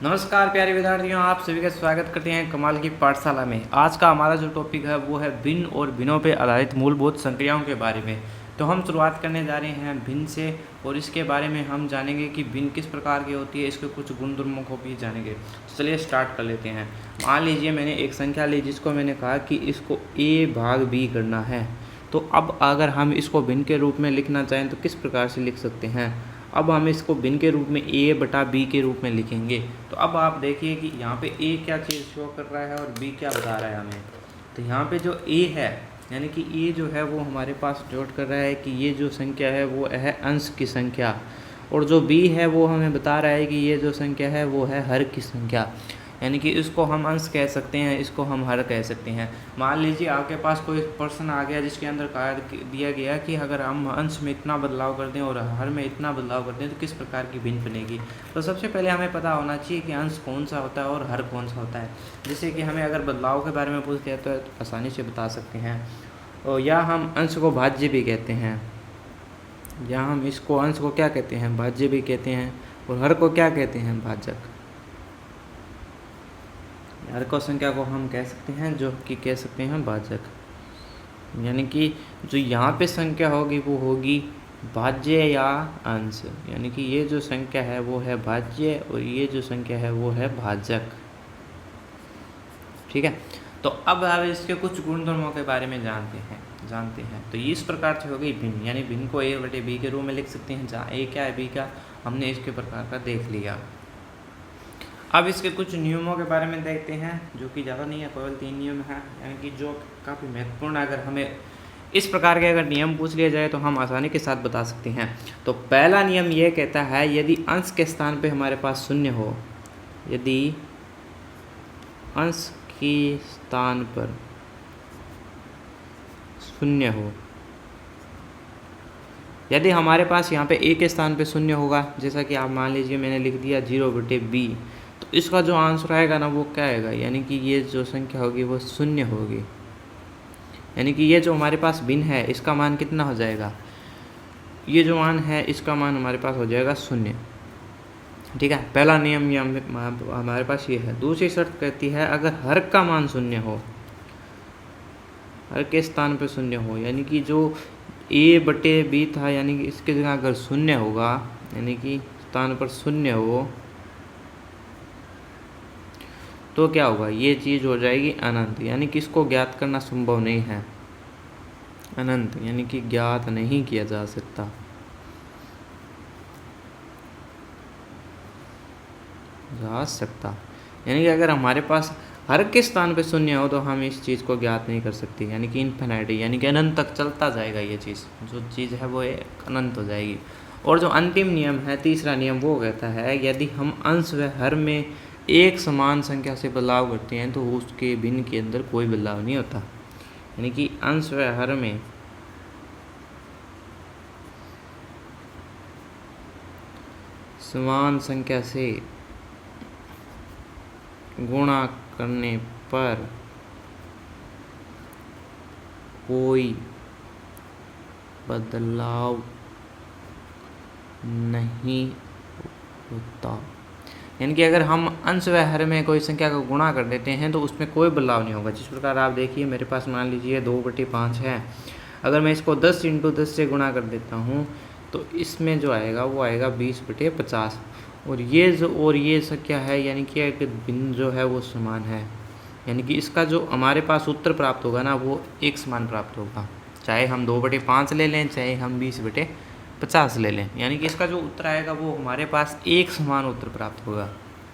नमस्कार प्यारे विद्यार्थियों, आप सभी का स्वागत करते हैं कमाल की पाठशाला में। आज का हमारा जो टॉपिक है वो है भिन्न और भिन्नों पे आधारित मूलभूत संक्रियाओं के बारे में। तो हम शुरुआत करने जा रहे हैं भिन्न से, और इसके बारे में हम जानेंगे कि भिन्न किस प्रकार की होती है, इसके कुछ गुण धर्मों को भी जानेंगे। तो चलिए स्टार्ट कर लेते हैं। मान लीजिए मैंने एक संख्या ली जिसको मैंने कहा कि इसको a भाग b करना है। तो अब अगर हम इसको भिन्न के रूप में लिखना चाहें तो किस प्रकार से लिख सकते हैं। अब हम इसको भिन्न के रूप में a बटा b के रूप में लिखेंगे। तो अब आप देखिए कि यहाँ पे a क्या चीज़ शो कर रहा है और b क्या बता रहा है हमें। तो यहाँ पे जो a है यानी कि a जो है वो हमारे पास नोट कर रहा है कि ये जो संख्या है वो है अंश की संख्या, और जो b है वो हमें बता रहा है कि ये जो संख्या है वो है हर की संख्या। यानी कि इसको हम अंश कह सकते हैं, इसको हम हर कह सकते हैं। मान लीजिए आपके पास कोई प्रश्न आ गया जिसके अंदर कहा दिया गया कि अगर हम अंश में इतना बदलाव कर दें और हर में इतना बदलाव कर दें तो किस प्रकार की भिन्न बनेगी। तो सबसे पहले हमें पता होना चाहिए कि अंश कौन सा होता है और हर कौन सा होता है। जैसे कि हमें अगर बदलाव के बारे में पूछ दिया तो आसानी से बता सकते हैं। और या हम अंश को भाज्य भी कहते हैं, या हम इसको अंश को क्या कहते हैं, भाज्य भी कहते हैं, और हर को क्या कहते हैं, भाजक। हर को संख्या को हम कह सकते हैं जो कि कह सकते हैं भाजक। यानी कि जो यहाँ पे संख्या होगी वो होगी भाज्य या अंश। यानी कि ये जो संख्या है वो है भाज्य और ये जो संख्या है वो है भाजक। ठीक है, तो अब हम इसके कुछ गुणधर्मों के बारे में जानते हैं। तो इस प्रकार से हो गई भिन्न, यानी भिन्न को a बटे b के रूप में लिख सकते हैं, जहाँ a क्या है b क्या हमने इसके प्रकार का देख लिया। अब इसके कुछ नियमों के बारे में देखते हैं, जो कि ज़्यादा नहीं है, केवल 3 नियम हैं, यानी कि जो काफ़ी महत्वपूर्ण है। अगर हमें इस प्रकार के अगर नियम पूछ लिया जाए तो हम आसानी के साथ बता सकते हैं। तो पहला नियम ये कहता है यदि अंश के स्थान पे हमारे पास शून्य हो, यदि अंश के स्थान पर शून्य हो, यदि हमारे पास यहाँ पे a के स्थान पे शून्य होगा, जैसा कि आप मान लीजिए मैंने लिख दिया 0 बटे b, तो इसका जो आंसर आएगा ना वो क्या आएगा, यानी कि ये जो संख्या होगी वो शून्य होगी। यानी कि ये जो हमारे पास भिन्न है इसका मान कितना हो जाएगा, ये जो मान है इसका मान हमारे पास हो जाएगा शून्य। ठीक है, पहला नियम ये हमारे पास ये है। दूसरी शर्त कहती है अगर हर का मान शून्य हो, हर के स्थान पर शून्य हो, यानी कि जो a बटे b था, यानी कि इसके जगह अगर शून्य होगा, यानी कि स्थान पर शून्य हो, तो क्या होगा, ये चीज़ हो जाएगी अनंत। यानी कि इसको ज्ञात करना संभव नहीं है, अनंत यानी कि ज्ञात नहीं किया जा सकता। यानी कि अगर हमारे पास हर के स्थान पे शून्य हो तो हम इस चीज़ को ज्ञात नहीं कर सकते। यानी कि इन्फिनिटी यानी कि अनंत तक चलता जाएगा, ये चीज़ जो चीज़ है वो अनंत हो जाएगी। और जो अंतिम नियम है, तीसरा नियम, वो कहता है यदि हम अंश व हर में एक समान संख्या से बदलाव करते हैं तो उसके भिन्न के अंदर कोई बदलाव नहीं होता। यानी कि अंश व हर में समान संख्या से गुणा करने पर कोई बदलाव नहीं होता। यानी कि अगर हम अंश व हर में कोई संख्या को गुणा कर देते हैं तो उसमें कोई बदलाव नहीं होगा। जिस प्रकार आप देखिए मेरे पास मान लीजिए 2/5 है, अगर मैं इसको 10 × 10 से गुणा कर देता हूँ तो इसमें जो आएगा वो आएगा 20/50। और ये संख्या है, यानी कि एक भिन्न जो है वो समान है। यानी कि इसका जो हमारे पास उत्तर प्राप्त होगा ना वो एक समान प्राप्त होगा, चाहे हम 2/5 ले लें चाहे हम 20/50 ले लें। यानी कि इसका जो उत्तर आएगा वो हमारे पास एक समान उत्तर प्राप्त होगा।